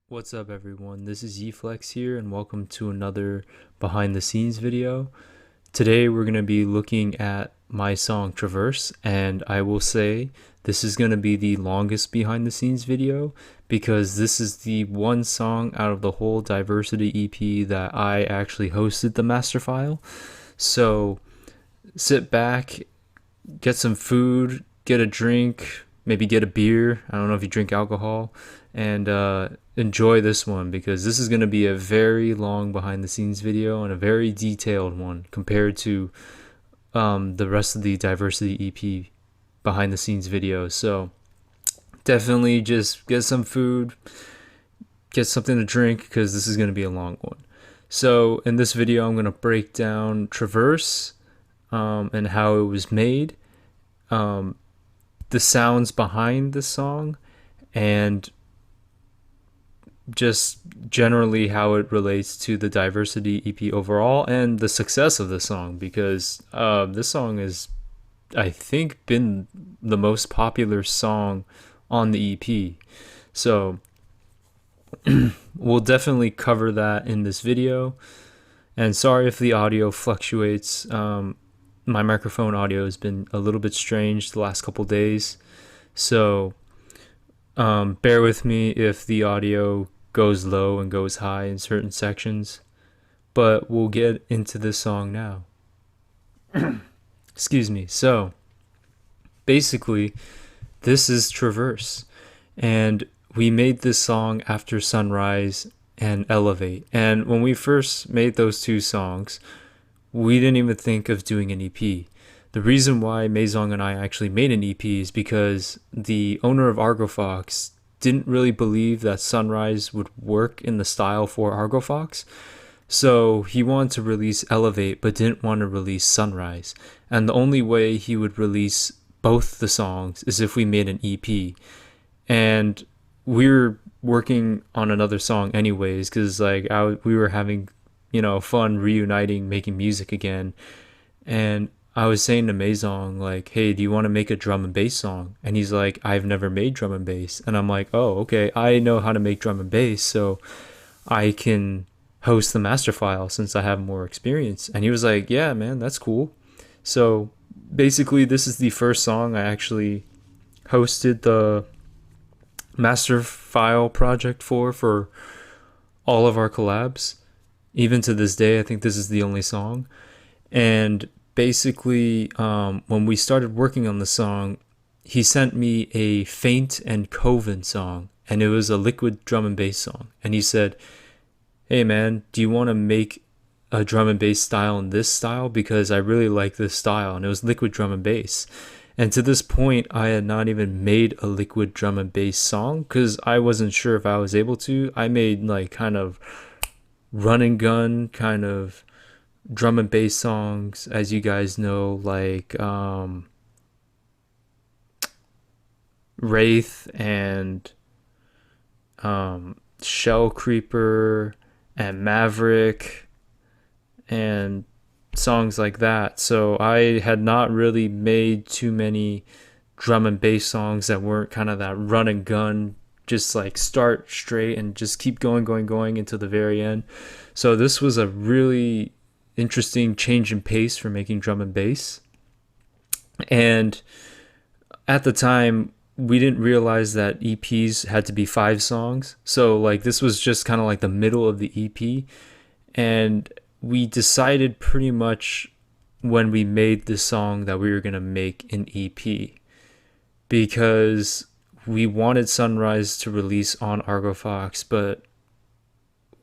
What's up everyone, this is Yeeflex here and welcome to another behind the scenes video. Today we're going to be looking at my song Traverse, and I will say this is going to be the longest behind the scenes video because this is the one song out of the whole Diversity EP that I actually hosted the master file. So sit back, get some food, get a drink, maybe get a beer. I don't know if you drink alcohol, and enjoy this one because this is going to be a very long behind the scenes video and a very detailed one compared to the rest of the Diversity EP behind the scenes videos. So definitely just get some food, get something to drink because this is going to be a long one. So in this video I'm going to break down Traverse and how it was made, the sounds behind the song, and just generally how it relates to the Diversity EP overall and the success of the song, because this song is, I think, been the most popular song on the EP. So we'll definitely cover that in this video. And sorry if the audio fluctuates. My microphone audio has been a little bit strange the last couple days. So bear with me if the audio goes low and goes high in certain sections, but we'll get into this song now. Excuse me. So basically this is Traverse, and we made this song after Sunrise and Elevate, and when we first made those two songs we didn't even think of doing an EP. The reason why Maison and I actually made an EP is because the owner of Argo Fox didn't really believe that Sunrise would work in the style for Argo Fox. So he wanted to release Elevate but didn't want to release Sunrise. And the only way he would release both the songs is if we made an EP. And we were working on another song anyways because we were having, fun reuniting, making music again. And I was saying to Maison, like, hey, do you want to make a drum and bass song? And he's like, I've never made drum and bass. And I'm like, oh, okay, I know how to make drum and bass, so I can host the master file since I have more experience. And he was like, yeah, man, that's cool. So basically, this is the first song I actually hosted the master file project for all of our collabs. Even to this day, I think this is the only song. And basically, when we started working on the song, he sent me a Faint and Coven song, and it was a liquid drum and bass song. And he said, hey man, do you want to make a drum and bass style in this style? Because I really like this style. And it was liquid drum and bass. And to this point, I had not even made a liquid drum and bass song because I wasn't sure if I was able to. I made like kind of run and gun kind of drum and bass songs, as you guys know, like Wraith and Shell Creeper and Maverick and songs like that. So I had not really made too many drum and bass songs that weren't kind of that run and gun, just like start straight and just keep going into the very end. So this was a really interesting change in pace for making drum and bass. And at the time we didn't realize that EPs had to be 5 songs, so like this was just kind of like the middle of the EP. And we decided pretty much when we made this song that we were going to make an EP because we wanted Sunrise to release on Argo Fox, but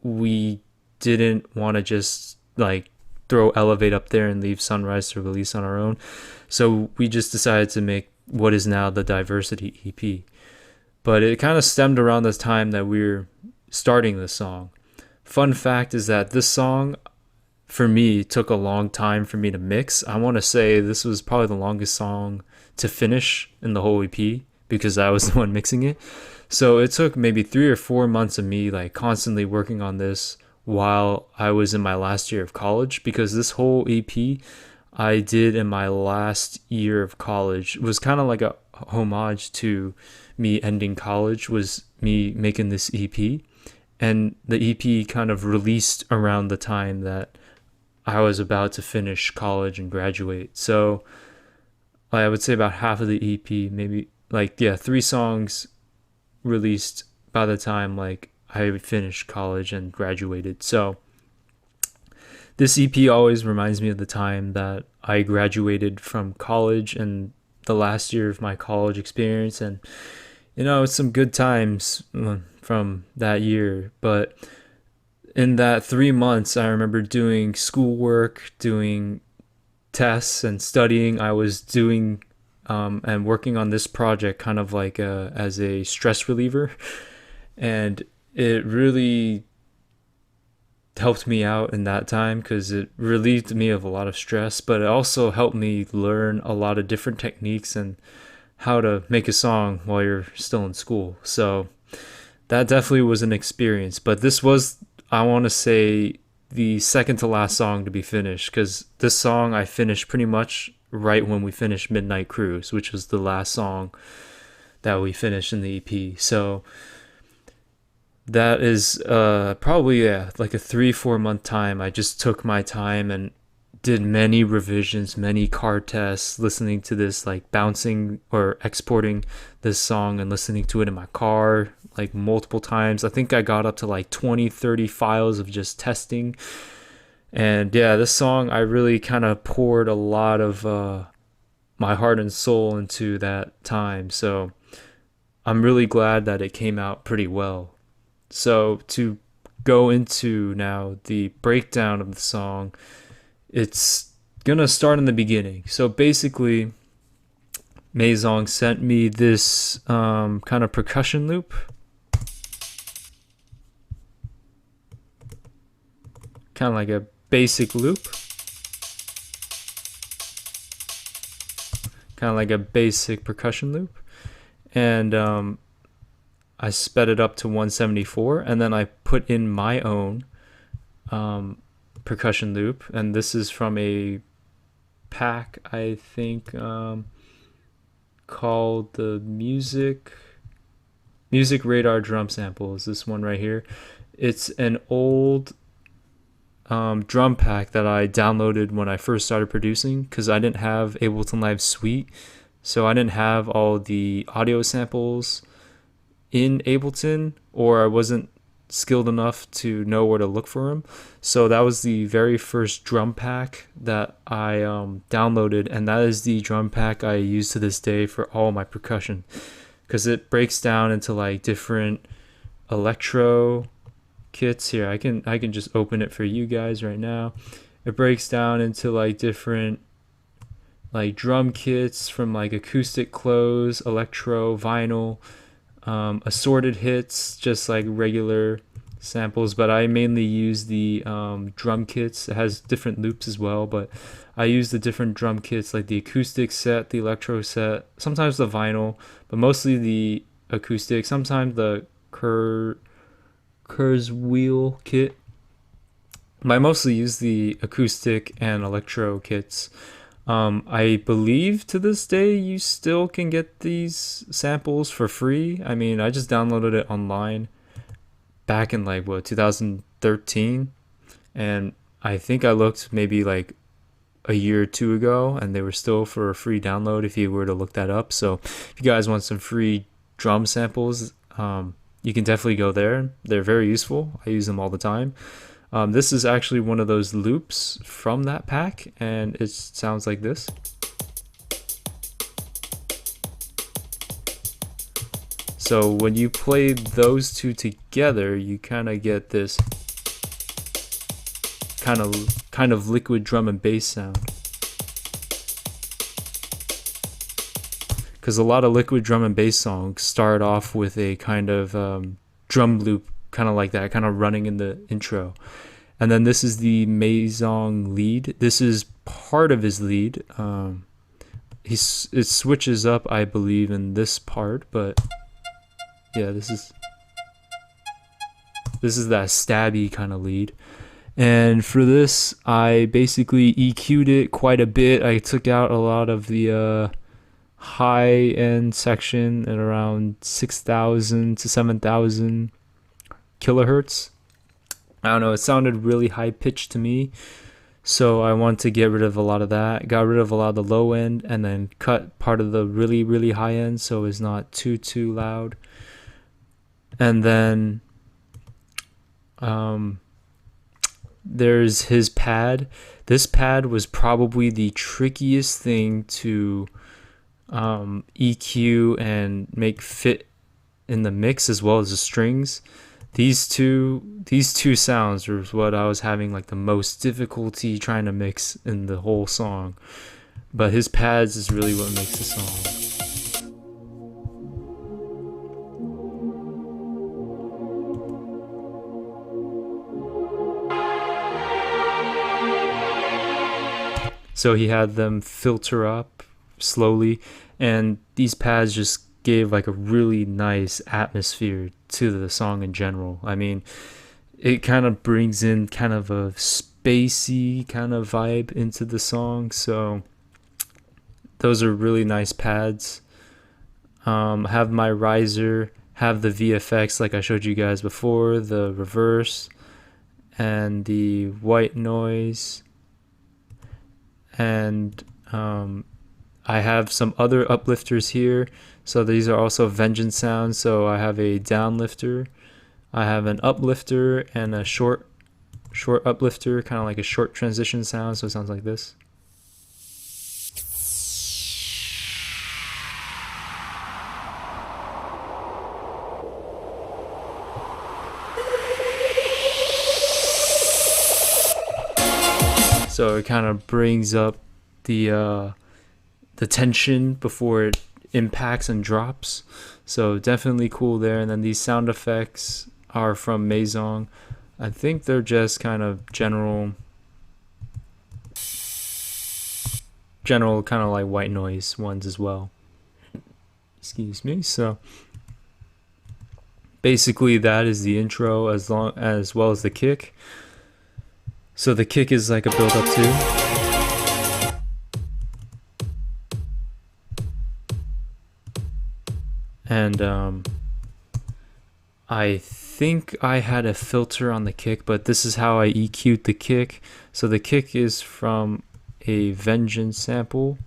we didn't want to just like throw Elevate up there and leave Sunrise to release on our own. So we just decided to make what is now the Diversity EP. But it kind of stemmed around the time that we were starting this song. Fun fact is that this song, for me, took a long time for me to mix. I want to say this was probably the longest song to finish in the whole EP because I was the one mixing it. So it took maybe 3 or 4 months of me like constantly working on this while I was in my last year of college, because this whole EP I did in my last year of college. It was kind of like a homage to me ending college, was me making this EP. and the EP kind of released around the time that I was about to finish college and graduate. So I would say about half of the EP, maybe like, yeah, 3 songs released by the time like I finished college and graduated. So this EP always reminds me of the time that I graduated from college and the last year of my college experience. And, it's some good times from that year. But in that 3 months, I remember doing schoolwork, doing tests, and studying. I was doing and working on this project kind of like as a stress reliever. And it really helped me out in that time because it relieved me of a lot of stress, but it also helped me learn a lot of different techniques and how to make a song while you're still in school. So that definitely was an experience. But this was, I want to say, the second to last song to be finished, because this song I finished pretty much right when we finished Midnight Cruise, which was the last song that we finished in the EP. So that is probably, yeah, like a 3-4 month time. I just took my time and did many revisions, many card tests, listening to this, like bouncing or exporting this song and listening to it in my car like multiple times. I think I got up to like 20-30 files of just testing. And yeah, this song, I really kind of poured a lot of my heart and soul into that time. So I'm really glad that it came out pretty well. So to go into now the breakdown of the song, it's gonna start in the beginning. So basically, Maison sent me this kind of percussion loop. Kind of like a basic loop. Kind of like a basic percussion loop. And I sped it up to 174, and then I put in my own percussion loop. And this is from a pack, I think, called the Music Radar Drum Samples. This one right here. It's an old drum pack that I downloaded when I first started producing, because I didn't have Ableton Live Suite, so I didn't have all the audio samples in Ableton, or I wasn't skilled enough to know where to look for them. So that was the very first drum pack that I downloaded, and that is the drum pack I use to this day for all my percussion, because it breaks down into like different electro kits. Here, I can just open it for you guys right now. It breaks down into like different like drum kits from like acoustic close, electro, vinyl, assorted hits, just like regular samples, but I mainly use the drum kits. It has different loops as well, but I use the different drum kits, like the acoustic set, the electro set, sometimes the vinyl, but mostly the acoustic, sometimes the Kurzweil kit. But I mostly use the acoustic and electro kits. I believe to this day you still can get these samples for free. I mean, I just downloaded it online back in like 2013, and I think I looked maybe like a year or two ago, and they were still for a free download if you were to look that up. So if you guys want some free drum samples, you can definitely go there. They're very useful. I use them all the time. This is actually one of those loops from that pack, and it sounds like this. So when you play those two together, you kind of get this kind of liquid drum and bass sound. Because a lot of liquid drum and bass songs start off with a kind of drum loop, kind of like that, kind of running in the intro. And then this is the Maison lead. This is part of his lead. It switches up, I believe, in this part, but yeah, this is that stabby kind of lead. And for this, I basically EQ'd it quite a bit. I took out a lot of the high end section at around 6,000 to 7,000 kilohertz. I don't know, it sounded really high pitched to me. So I want to get rid of a lot of that. Got rid of a lot of the low end and then cut part of the really, really high end so it's not too loud. And then there's his pad. This pad was probably the trickiest thing to EQ and make fit in the mix as well as the strings. These two sounds are what I was having like the most difficulty trying to mix in the whole song. But his pads is really what makes the song. So he had them filter up slowly, and these pads just gave like a really nice atmosphere to the song in general. I mean, it kind of brings in kind of a spacey kind of vibe into the song. So those are really nice pads. Have my riser, have the VFX like I showed you guys before, the reverse, and the white noise. And I have some other uplifters here. So these are also Vengeance sounds. So I have a downlifter, I have an uplifter, and a short uplifter, kind of like a short transition sound. So it sounds like this. So it kind of brings up the tension before it impacts and drops. So definitely cool there. And then these sound effects are from Maison. I think they're just kind of general kind of like white noise ones as well. Excuse me. So basically that is the intro as well as the kick. So the kick is like a build up too. And I think I had a filter on the kick, but this is how I EQ'd the kick. So the kick is from a Vengeance sample.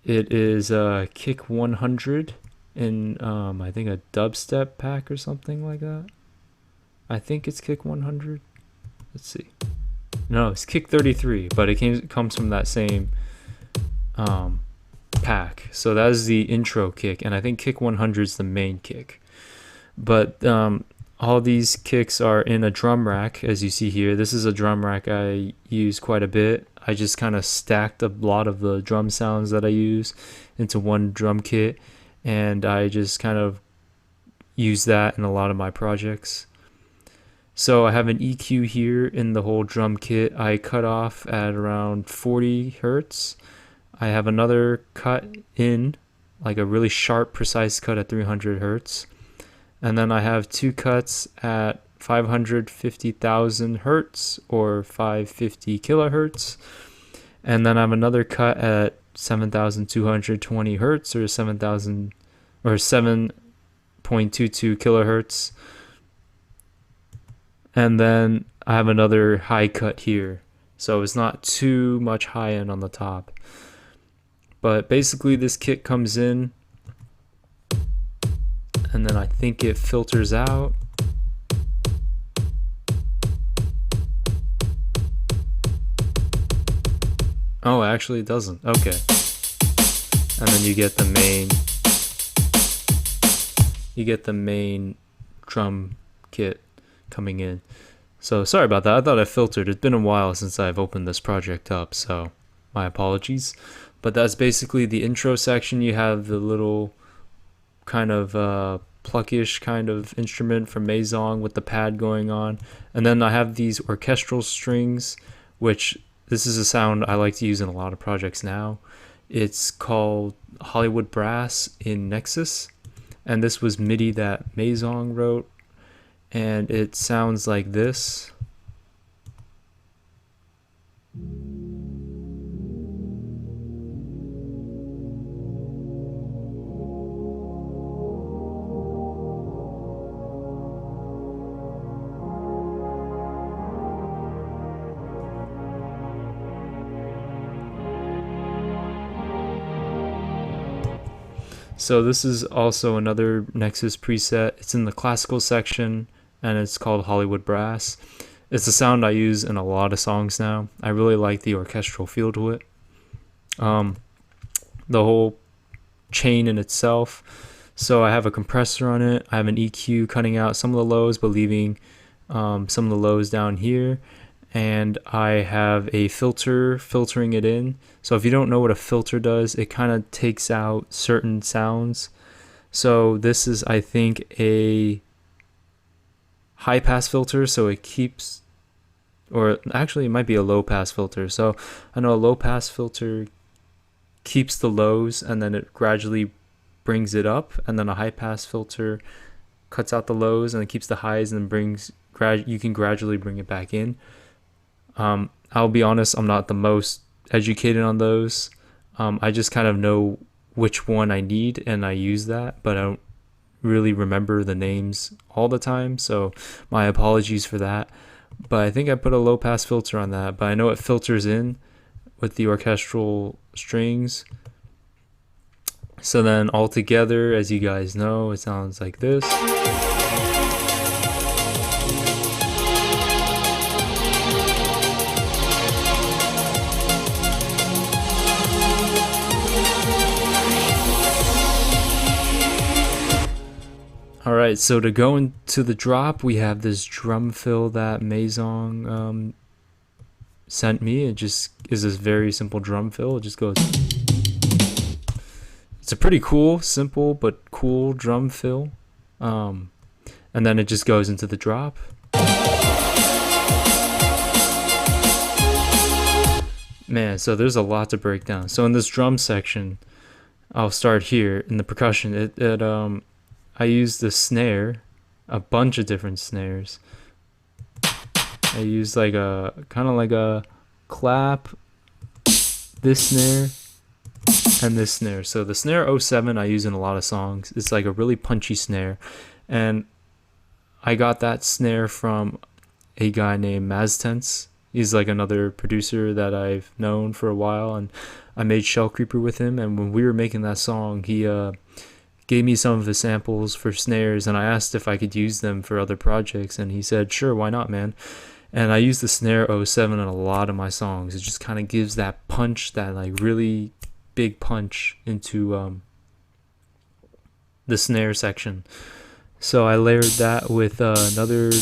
It is a kick 100 in I think a dubstep pack or something like that. I think it's kick 100. Let's see. No, it's kick 33, but it comes from that same pack. So that is the intro kick, and I think kick 100 is the main kick. But all these kicks are in a drum rack, as you see here. This is a drum rack I use quite a bit. I just kind of stacked a lot of the drum sounds that I use into one drum kit, and I just kind of use that in a lot of my projects. So I have an EQ here in the whole drum kit. I cut off at around 40 hertz. I have another cut in, like a really sharp, precise cut at 300 hertz. And then I have two cuts at 550,000 hertz or 550 kilohertz. And then I have another cut at 7,220 hertz or 7,000 or 7.22 kilohertz. And then I have another high cut here. So it's not too much high end on the top. But basically this kit comes in, and then I think it filters out. Oh, actually it doesn't. Okay. And then you get the main drum kit coming in. So sorry about that. I thought I filtered. It's been a while since I've opened this project up, so my apologies. But that's basically the intro section. You have the little kind of pluckish kind of instrument from Maison with the pad going on. And then I have these orchestral strings, which this is a sound I like to use in a lot of projects now. It's called Hollywood Brass in Nexus. And this was MIDI that Maison wrote. And it sounds like this. So this is also another Nexus preset. It's in the classical section and it's called Hollywood Brass. It's a sound I use in a lot of songs now. I really like the orchestral feel to it. The whole chain in itself. So I have a compressor on it. I have an EQ cutting out some of the lows but leaving some of the lows down here. And I have a filter filtering it in. So if you don't know what a filter does, it kind of takes out certain sounds. So this is, I think, a high pass filter, so it keeps, or actually it might be a low pass filter. So I know a low pass filter keeps the lows and then it gradually brings it up, and then a high pass filter cuts out the lows and it keeps the highs and brings you can gradually bring it back in. I'll be honest, I'm not the most educated on those. I just kind of know which one I need and I use that, but I don't really remember the names all the time, so my apologies for that. But I think I put a low pass filter on that, but I know it filters in with the orchestral strings. So then all together, as you guys know, it sounds like this. Alright, so to go into the drop, we have this drum fill that Maison sent me. It just is this very simple drum fill. It just goes. It's a pretty cool, simple, but cool drum fill. And then it just goes into the drop. Man, so there's a lot to break down. So in this drum section, I'll start here in the percussion. I use the snare, a bunch of different snares. I use like a kind of like a clap, this snare, and this snare. So the snare 07 I use in a lot of songs. It's like a really punchy snare, and I got that snare from a guy named Maztense. He's like another producer that I've known for a while, and I made Shell Creeper with him. And when we were making that song, he gave me some of his samples for snares, and I asked if I could use them for other projects, and he said, sure, why not, man? And I use the snare 07 in a lot of my songs. It just kind of gives that punch, that like really big punch into the snare section. So I layered that with another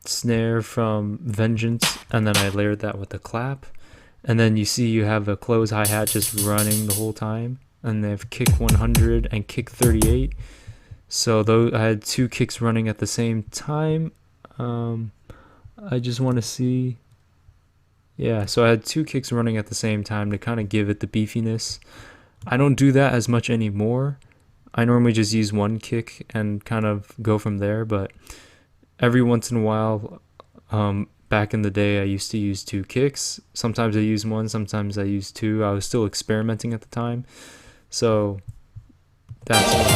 snare from Vengeance, and then I layered that with a clap. And then you see you have a close hi-hat just running the whole time. And they have kick 100 and kick 38. So though I had two kicks running at the same time. I just want to see. Yeah, so I had two kicks running at the same time to kind of give it the beefiness. I don't do that as much anymore. I normally just use one kick and kind of go from there. But every once in a while, back in the day, I used to use two kicks. Sometimes I use one, sometimes I use two. I was still experimenting at the time. So that's what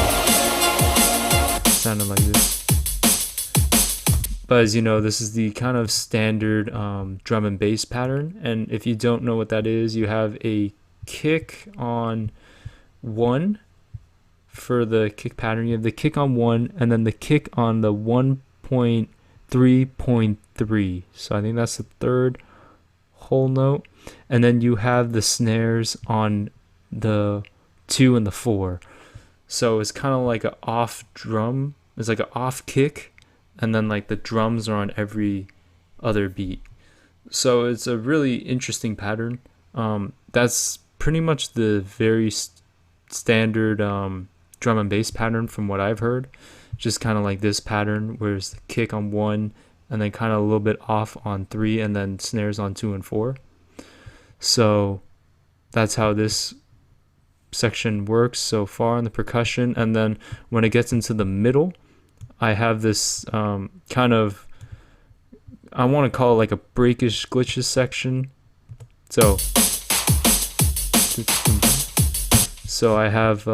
sounded like this. But as you know, this is the kind of standard drum and bass pattern. And if you don't know what that is, you have a kick on 1 for the kick pattern. You have the kick on 1 and then the kick on the 1.3.3. So I think that's the third whole note. And then you have the snares on the 2 and the 4. So it's kind of like an off drum. It's like an off kick, and then like the drums are on every other beat. So it's a really interesting pattern. That's pretty much the very standard drum and bass pattern from what I've heard. Just kind of like this pattern, where it's the kick on 1 and then kind of a little bit off on 3 and then snares on 2 and 4. So that's how this section works so far in the percussion. And then when it gets into the middle, I have this kind of, I want to call it like a breakish glitches section. So I have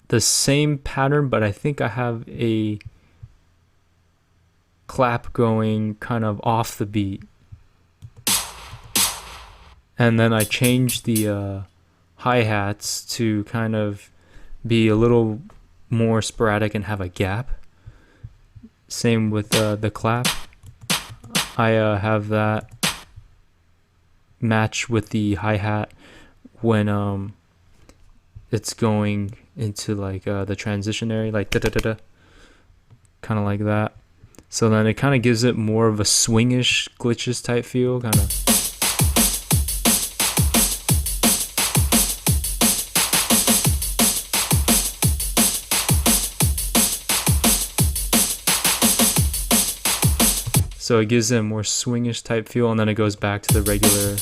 the same pattern, but I think I have a clap going kind of off the beat. And then I changed the hi-hats to kind of be a little more sporadic and have a gap. Same with the clap. I have that match with the hi-hat when it's going into like the transition area, like da-da-da-da, kind of like that. So then it kind of gives it more of a swingish, glitches type feel, kind of. So it gives it a more swingish type feel, and then it goes back to the regular.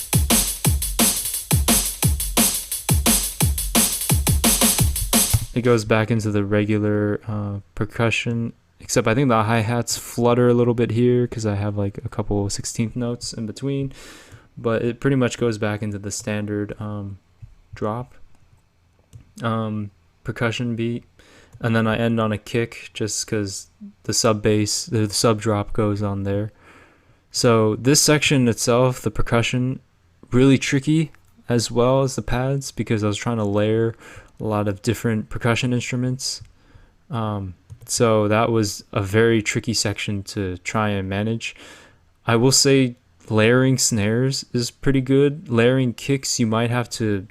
It goes back into the regular percussion, except I think the hi-hats flutter a little bit here because I have like a couple 16th notes in between, but it pretty much goes back into the standard drop percussion beat. And then I end on a kick just because the sub bass, the sub drop goes on there. So this section itself, the percussion, really tricky as well as the pads because I was trying to layer a lot of different percussion instruments. So that was a very tricky section to try and manage. I will say layering snares is pretty good. Layering kicks, you might have to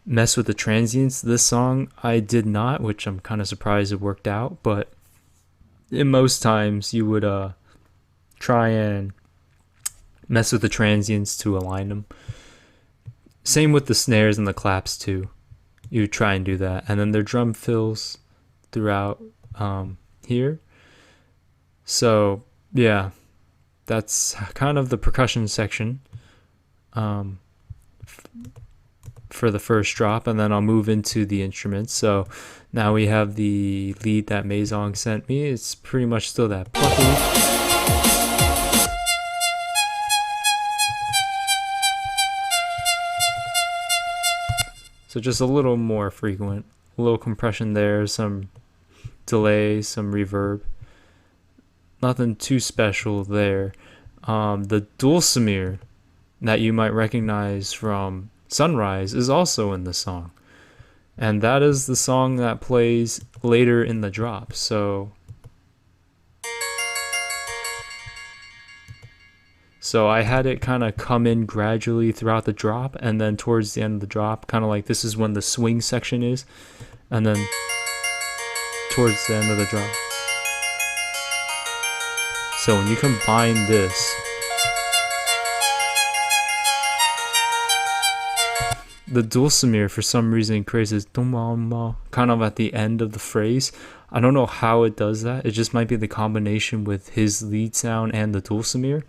mess with the transients. This song I did not, which I'm kind of surprised it worked out, but in most times you would try and mess with the transients to align them. Same with the snares and the claps too. You try and do that, and then their drum fills throughout here. So yeah, that's kind of the percussion section for the first drop, and then I'll move into the instruments. So now we have the lead that Maisong sent me. It's pretty much still that Pluck lead. So just a little more frequent, a little compression there, some delay, some reverb. Nothing too special there. The dulcimer that you might recognize from Sunrise is also in the song, and that is the song that plays later in the drop. So I had it kind of come in gradually throughout the drop, and then towards the end of the drop, kind of like this is when the swing section is, and then towards the end of the drop. So when you combine this, the dulcimer for some reason creates this kind of at the end of the phrase. I don't know how it does that. It just might be the combination with his lead sound and the dulcimer.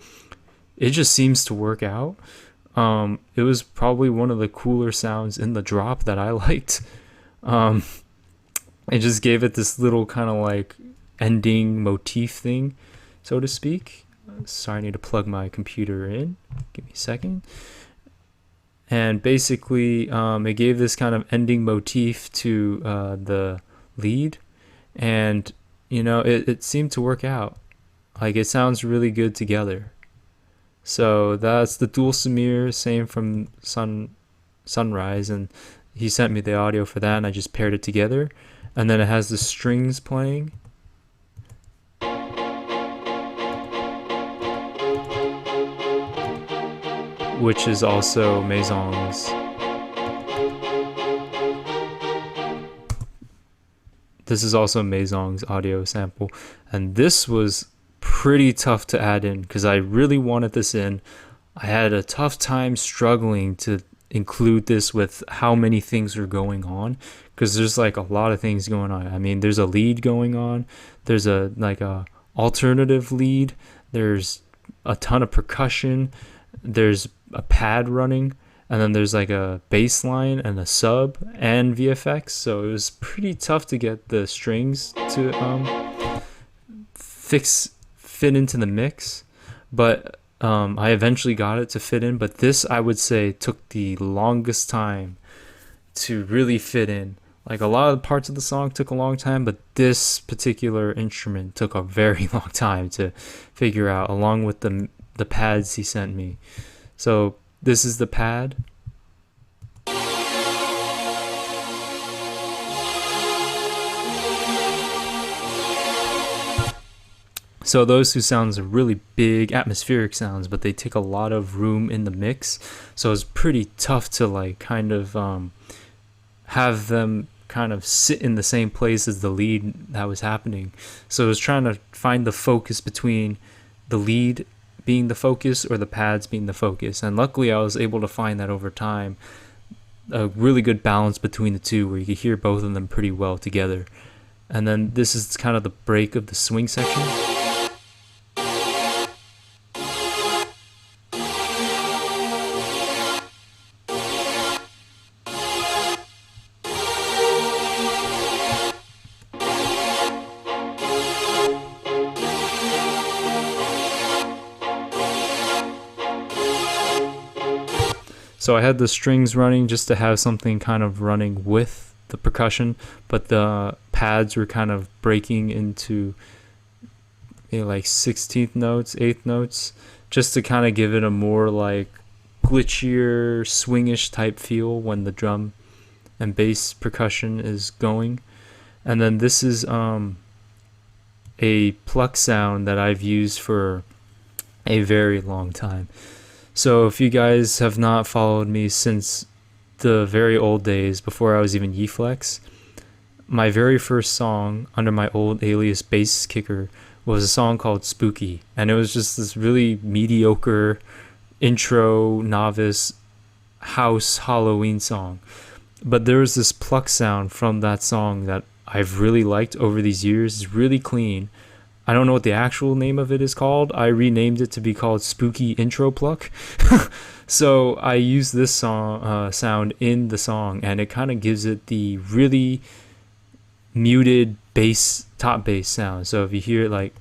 It just seems to work out. It was probably one of the cooler sounds in the drop that I liked. It just gave it this little kind of like ending motif thing, so to speak. Sorry, I need to plug my computer in. Give me a second. And basically, it gave this kind of ending motif to the lead. And, you know, it seemed to work out. Like, it sounds really good together. So that's the dulcimer, same from Sunrise. And he sent me the audio for that, and I just paired it together. And then it has the strings playing. Which is also Maisong's. This is also Maisong's audio sample. And this was pretty tough to add in because I really wanted this in. I had a tough time struggling to include this with how many things are going on, because there's like a lot of things going on. I mean, there's a lead going on. There's a alternative lead. There's a ton of percussion. There's a pad running, and then there's like a bass line and a sub and VFX. So it was pretty tough to get the strings to fit into the mix, but I eventually got it to fit in. But this, I would say, took the longest time to really fit in. Like, a lot of the parts of the song took a long time, but this particular instrument took a very long time to figure out, along with the pads he sent me. So this is the pad. So those two sounds are really big atmospheric sounds, but they take a lot of room in the mix. So it's pretty tough to like kind of have them kind of sit in the same place as the lead that was happening. So I was trying to find the focus between the lead being the focus or the pads being the focus. And luckily I was able to find that over time, a really good balance between the two where you could hear both of them pretty well together. And then this is kind of the break of the swing section. So I had the strings running just to have something kind of running with the percussion, but the pads were kind of breaking into like 16th notes, 8th notes, just to kind of give it a more like glitchier, swingish type feel when the drum and bass percussion is going. And then this is a Pluck sound that I've used for a very long time. So if you guys have not followed me since the very old days, before I was even Yeeflex, my very first song under my old alias Bass Kicker was a song called Spooky. And it was just this really mediocre intro, novice, house Halloween song. But there was this Pluck sound from that song that I've really liked over these years. It's really clean. I don't know what the actual name of it is called. I renamed it to be called Spooky Intro Pluck. So I use this song sound in the song, and it kind of gives it the really muted bass, top bass sound. So if you hear it like,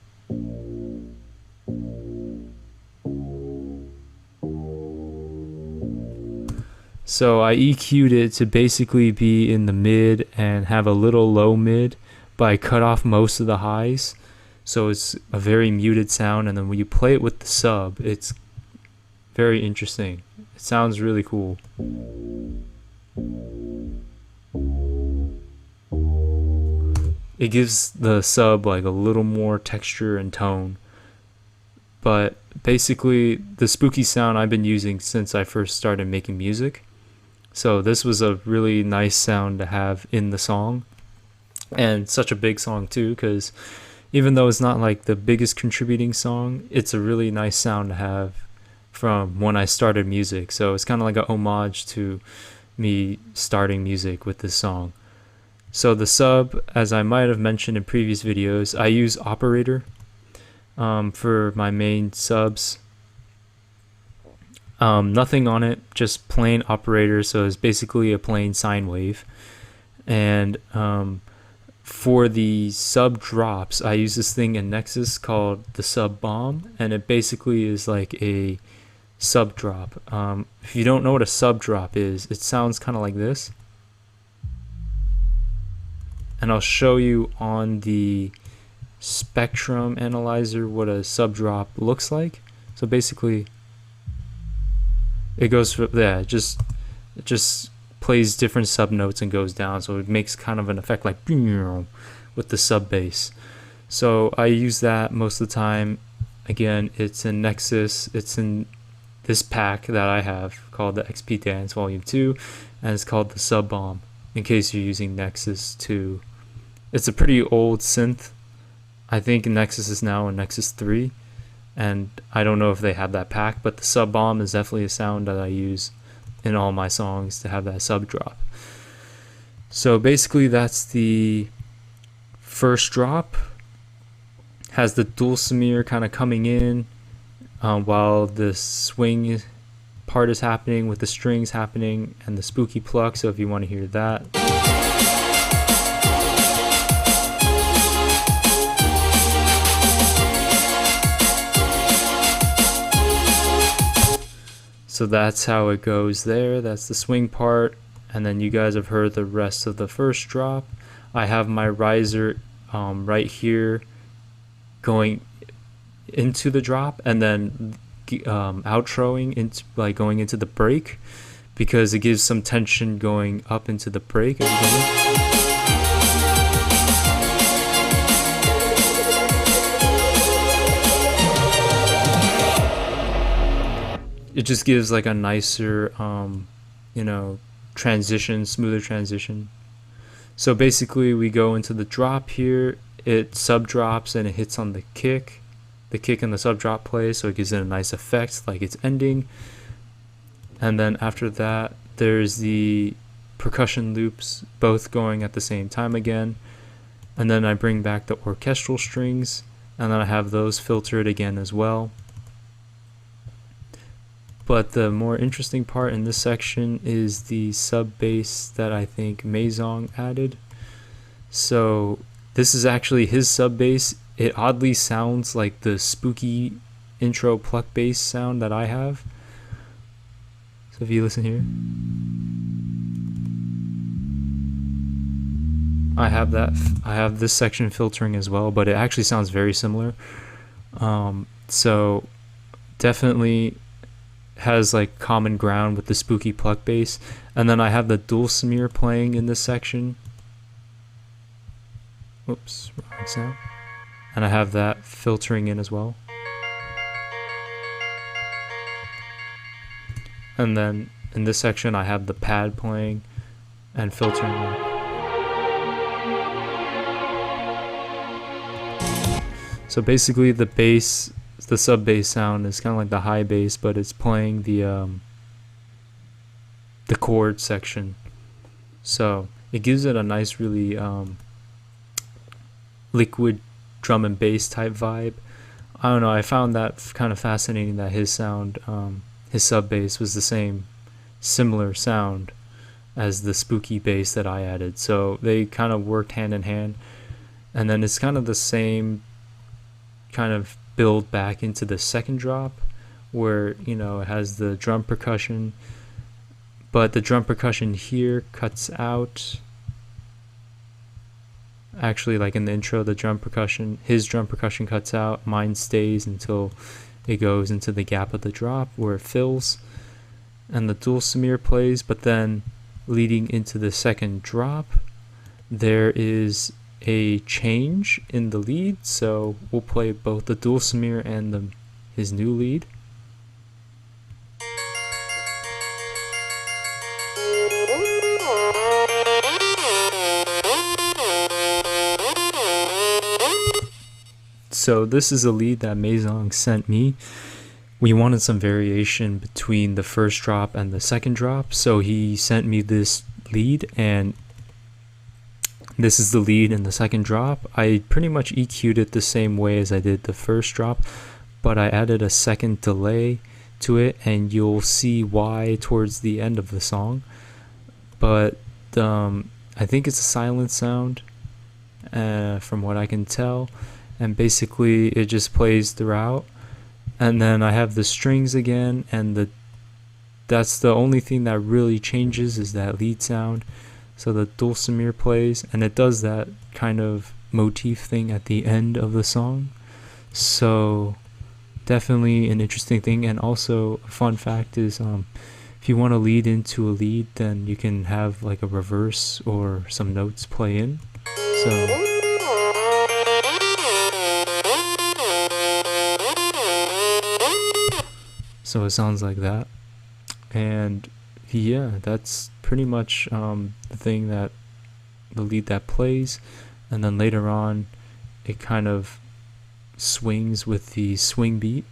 so I EQ'd it to basically be in the mid and have a little low mid, but I cut off most of the highs. So it's a very muted sound, and then when you play it with the sub, it's very interesting. It sounds really cool. It gives the sub like a little more texture and tone. But basically, the spooky sound I've been using since I first started making music. So this was a really nice sound to have in the song. And such a big song too, because even though it's not like the biggest contributing song, it's a really nice sound to have from when I started music. So it's kind of like a homage to me starting music with this song. So the sub, as I might have mentioned in previous videos, I use Operator for my main subs. Nothing on it, just plain Operator, so it's basically a plain sine wave. And for the sub drops, I use this thing in Nexus called the Sub Bomb, and it basically is like a sub drop. If you don't know what a sub drop is, it sounds kind of like this. And I'll show you on the spectrum analyzer what a sub drop looks like. So basically, it goes from there. It just plays different sub notes and goes down, so it makes kind of an effect like with the sub bass. So I use that most of the time. Again, it's in Nexus, it's in this pack that I have called the XP Dance Volume 2, and it's called the Sub Bomb, in case you're using Nexus 2. It's a pretty old synth. I think Nexus is now in Nexus 3, and I don't know if they have that pack, but the Sub Bomb is definitely a sound that I use in all my songs to have that sub drop. So basically that's the first drop. Has the dulcimer kind of coming in while the swing part is happening with the strings happening and the spooky pluck. So if you want to hear that. So that's how it goes there. That's the swing part. And then you guys have heard the rest of the first drop. I have my riser right here going into the drop, and then outroing into like going into the break, because it gives some tension going up into the break. it just gives like a nicer you know, transition, smoother transition. So basically we go into the drop here, it sub drops and it hits on the kick and the sub drop plays, so it gives it a nice effect like it's ending. And then after that there's the percussion loops both going at the same time again, and then I bring back the orchestral strings, and then I have those filtered again as well. But the more interesting part in this section is the sub bass that I think Maezong added. So this is actually his sub bass. It oddly sounds like the spooky intro Pluck bass sound that I have. So if you listen here, I have this section filtering as well, but it actually sounds very similar. So definitely has like common ground with the spooky Pluck bass. And then I have the dulcimer playing in this section. Oops, wrong sound. And I have that filtering in as well. And then in this section I have the pad playing and filtering in. So basically the bass, the sub bass sound is kind of like the high bass, but it's playing the chord section. So it gives it a nice, really liquid drum and bass type vibe. I don't know, I found that kind of fascinating that his sound, his sub bass was the same, similar sound as the spooky bass that I added. So they kind of worked hand in hand, and then it's kind of the same kind of build back into the second drop, where, you know, it has the drum percussion, but the drum percussion here cuts out. Actually, like in the intro, the drum percussion, his drum percussion cuts out, mine stays until it goes into the gap of the drop where it fills, and the dulcimer plays. But then leading into the second drop, there is a change in the lead, so we'll play both the dulcimer and his new lead. So this is a lead that Maezong sent me. We wanted some variation between the first drop and the second drop, so he sent me this lead, and this is the lead in the second drop. I pretty much EQ'd it the same way as I did the first drop, but I added a second delay to it, and you'll see why towards the end of the song. But I think it's a silent sound, from what I can tell, and basically it just plays throughout. And then I have the strings again, and that's the only thing that really changes, is that lead sound. So the dulcimer plays, and it does that kind of motif thing at the end of the song. So definitely an interesting thing. And also a fun fact is, if you want to lead into a lead, then you can have like a reverse or some notes play in. So it sounds like that. And yeah, that's pretty much the thing, that the lead that plays, and then later on it kind of swings with the swing beat.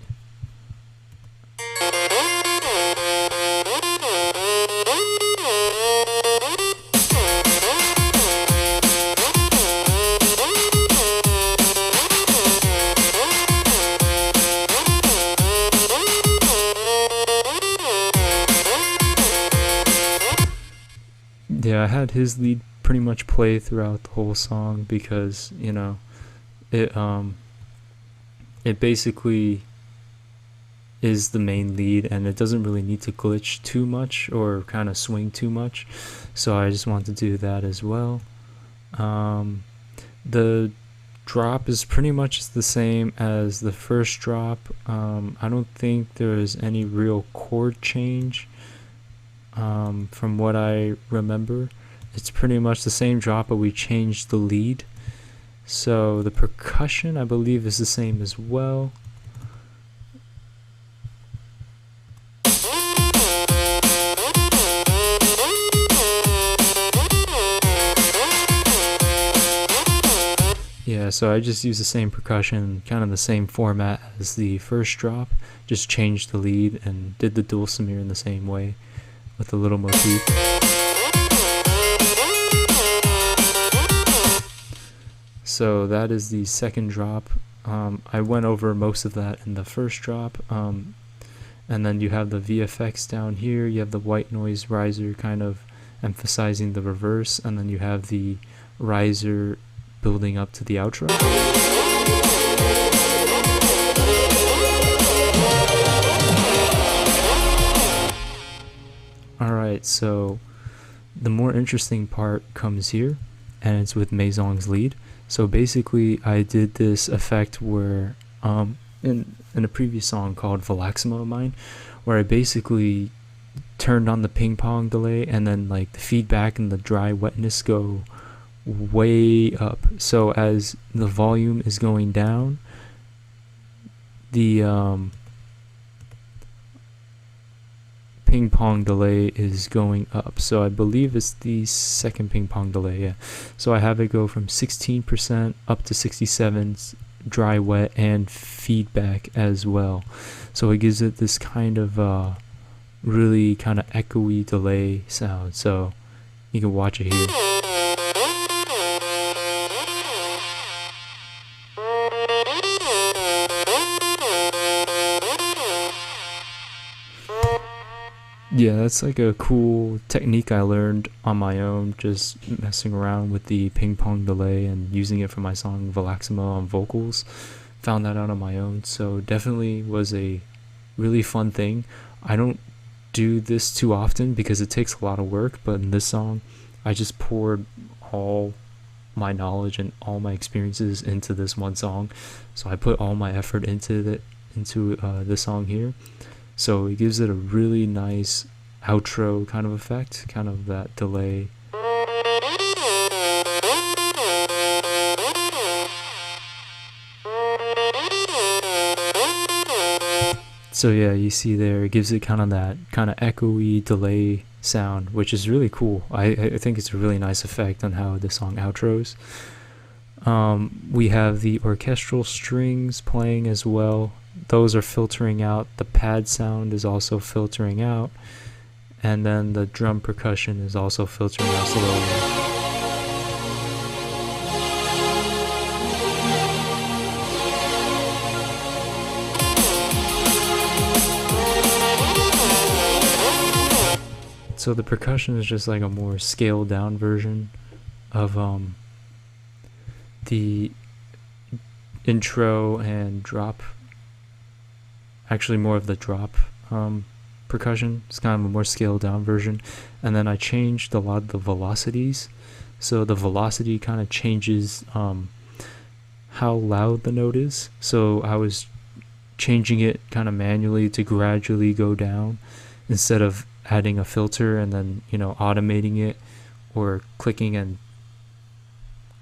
Yeah, I had his lead pretty much play throughout the whole song because, you know, it basically is the main lead, and it doesn't really need to glitch too much or kind of swing too much, so I just want to do that as well. The drop is pretty much the same as the first drop. I don't think there's any real chord change. From what I remember, it's pretty much the same drop, but we changed the lead. So the percussion, I believe, is the same as well. So I just used the same percussion, kind of the same format as the first drop, just changed the lead and did the dulcimer in the same way with a little motif. So that is the second drop. I went over most of that in the first drop. And then you have the VFX down here, you have the white noise riser kind of emphasizing the reverse, and then you have the riser building up to the outro. Alright, so the more interesting part comes here, and it's with Maisong's lead. So basically I did this effect where in a previous song called Valaxima of mine, where I basically turned on the ping pong delay, and then like the feedback and the dry wetness go way up. So as the volume is going down, the ping pong delay is going up. So I believe it's the second ping pong delay, yeah. So I have it go from 16% up to 67%, dry wet and feedback as well. So it gives it this kind of really kind of echoey delay sound. So you can watch it here. Yeah, that's like a cool technique I learned on my own, just messing around with the ping pong delay and using it for my song Valaxima on vocals. Found that out on my own, so definitely was a really fun thing. I don't do this too often because it takes a lot of work, but in this song I just poured all my knowledge and all my experiences into this one song. So I put all my effort into this song here. So it gives it a really nice outro kind of effect, kind of that delay. So yeah, you see there, it gives it kind of that kind of echoey delay sound, which is really cool. I think it's a really nice effect on how the song outros. We have the orchestral strings playing as well. Those are filtering out. The pad sound is also filtering out, and then the drum percussion is also filtering out slowly. So the percussion is just like a more scaled down version of the intro and drop. Actually more of the drop percussion. It's kind of a more scaled down version. And then I changed a lot of the velocities. So the velocity kind of changes how loud the note is. So I was changing it kind of manually to gradually go down instead of adding a filter and then, you know, automating it or clicking and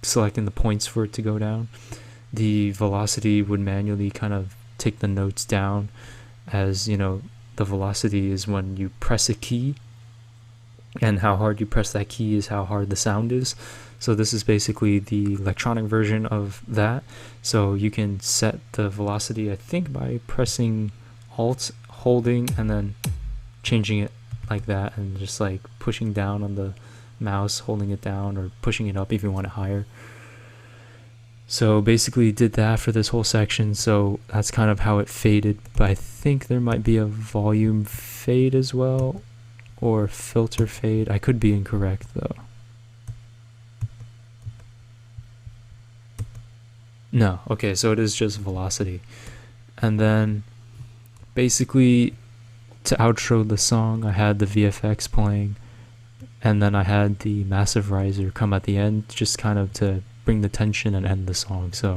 selecting the points for it to go down. The velocity would manually kind of take the notes down, as you know, the velocity is when you press a key, and how hard you press that key is how hard the sound is. So this is basically the electronic version of that. So you can set the velocity, I think, by pressing Alt, holding, and then changing it like that, and just like pushing down on the mouse, holding it down, or pushing it up if you want it higher. So basically did that for this whole section. So that's kind of how it faded, but I think there might be a volume fade as well, or filter fade. I could be incorrect though. No, okay, so it is just velocity. And then basically to outro the song, I had the VFX playing, and then I had the massive riser come at the end, just kind of to bring the tension and end the song. So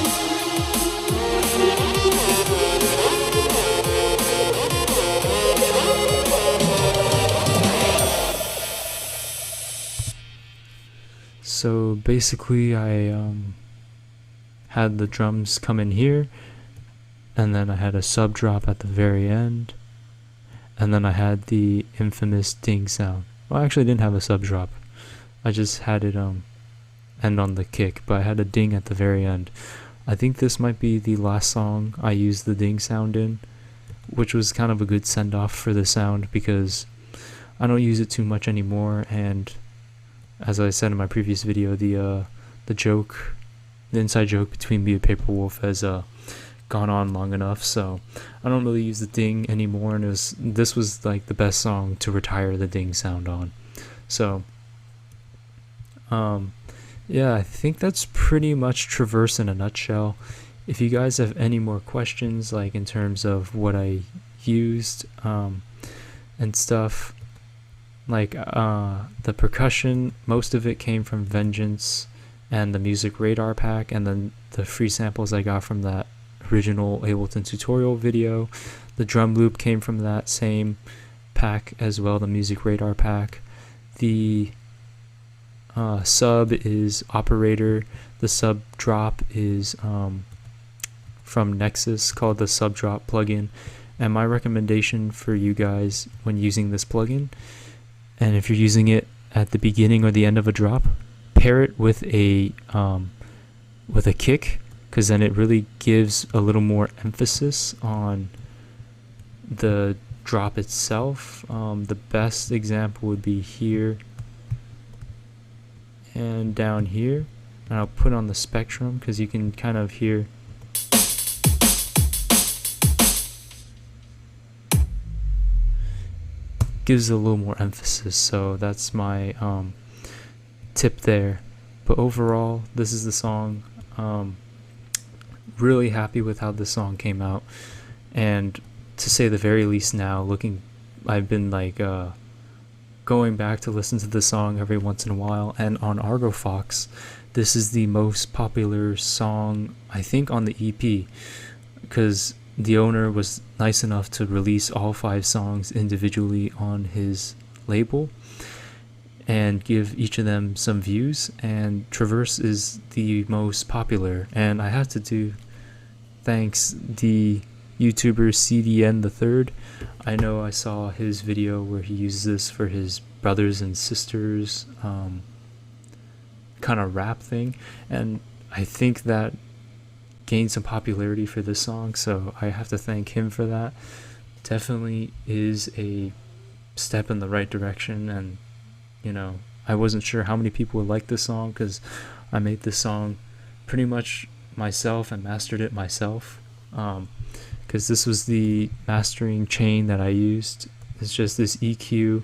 basically I had the drums come in here, and then I had a sub drop at the very end, and then I had the infamous ding sound. Well, I actually didn't have a sub drop. I just had it end on the kick, but I had a ding at the very end. I think this might be the last song I used the ding sound in, which was kind of a good send-off for the sound because I don't use it too much anymore, and as I said in my previous video, the inside joke between me and Paper Wolf has gone on long enough, so I don't really use the ding anymore, and this was like the best song to retire the ding sound on. So yeah, I think that's pretty much Traverse in a nutshell. If you guys have any more questions, like in terms of what I used and stuff, like the percussion, most of it came from Vengeance and the Music Radar pack, and then the free samples I got from that original Ableton tutorial video. The drum loop came from that same pack as well, the Music Radar pack. The sub is Operator. The sub drop is from Nexus, called the sub drop plugin. And my recommendation for you guys when using this plugin, and if you're using it at the beginning or the end of a drop, pair it with a kick, because then it really gives a little more emphasis on the drop itself. The best example would be here and down here, and I'll put on the spectrum because you can kind of hear gives a little more emphasis. So that's my tip there. But overall, this is the song. Really happy with how this song came out, and to say the very least, now I've been like going back to listen to the song every once in a while, and on Argo Fox, this is the most popular song I think on the EP, because the owner was nice enough to release all 5 songs individually on his label and give each of them some views, and Traverse is the most popular. And I have to do thanks the YouTuber CDN the Third. I know I saw his video where he uses this for his brothers and sisters kind of rap thing, and I think that gained some popularity for this song, so I have to thank him for that. Definitely is a step in the right direction, and I wasn't sure how many people would like this song because I made this song pretty much myself and mastered it myself, because this was the mastering chain that I used. It's just this EQ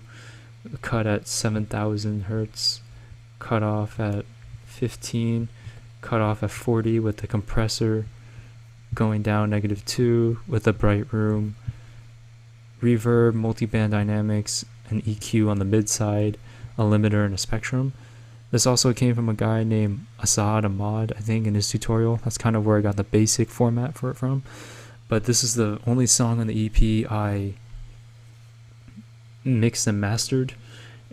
cut at 7,000 hertz, cut off at 15, cut off at 40 with the compressor going down -2 with a bright room, reverb, multiband dynamics, an EQ on the mid side, a limiter, and a spectrum. This also came from a guy named Asad Ahmad, I think, in his tutorial. That's kind of where I got the basic format for it from. But this is the only song on the EP I mixed and mastered,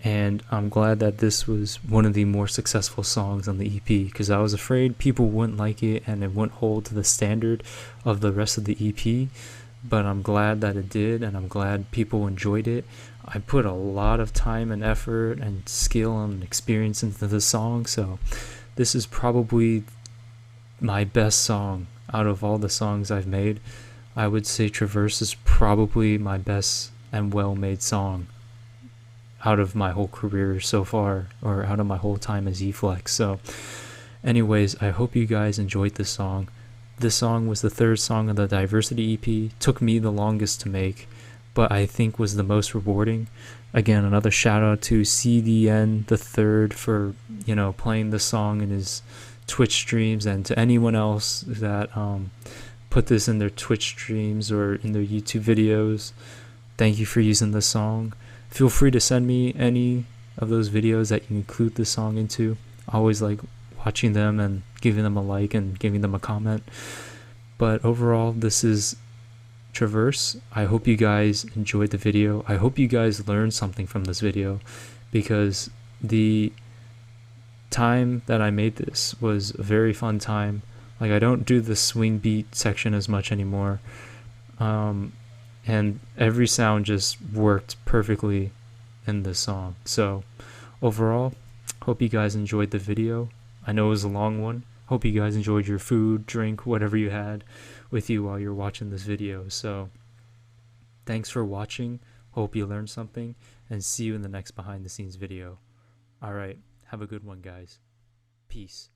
and I'm glad that this was one of the more successful songs on the EP, because I was afraid people wouldn't like it and it wouldn't hold to the standard of the rest of the EP. But I'm glad that it did, and I'm glad people enjoyed it. I put a lot of time and effort and skill and experience into the song, so this is probably my best song out of all the songs I've made. I would say Traverse is probably my best and well-made song out of my whole career so far, or out of my whole time as Yeeflex. So anyways, I hope you guys enjoyed this song. This song was the 3rd song of the Diversity EP. Took me the longest to make, but I think was the most rewarding. Again, another shout out to CDN the Third for playing the song in his Twitch streams, and to anyone else that put this in their Twitch streams or in their YouTube videos. Thank you for using the song. Feel free to send me any of those videos that you include the song into. I always like watching them and giving them a like and giving them a comment. But overall, this is Traverse. I hope you guys enjoyed the video. I hope you guys learned something from this video, because the time that I made this was a very fun time. Like, I don't do the swing beat section as much anymore, and every sound just worked perfectly in this song. So overall, hope you guys enjoyed the video. I know it was a long one, Hope you guys enjoyed your food, drink, whatever you had with you while you're watching this video. So thanks for watching. Hope you learned something, and see you in the next behind the scenes video. All right, have a good one, guys. Peace.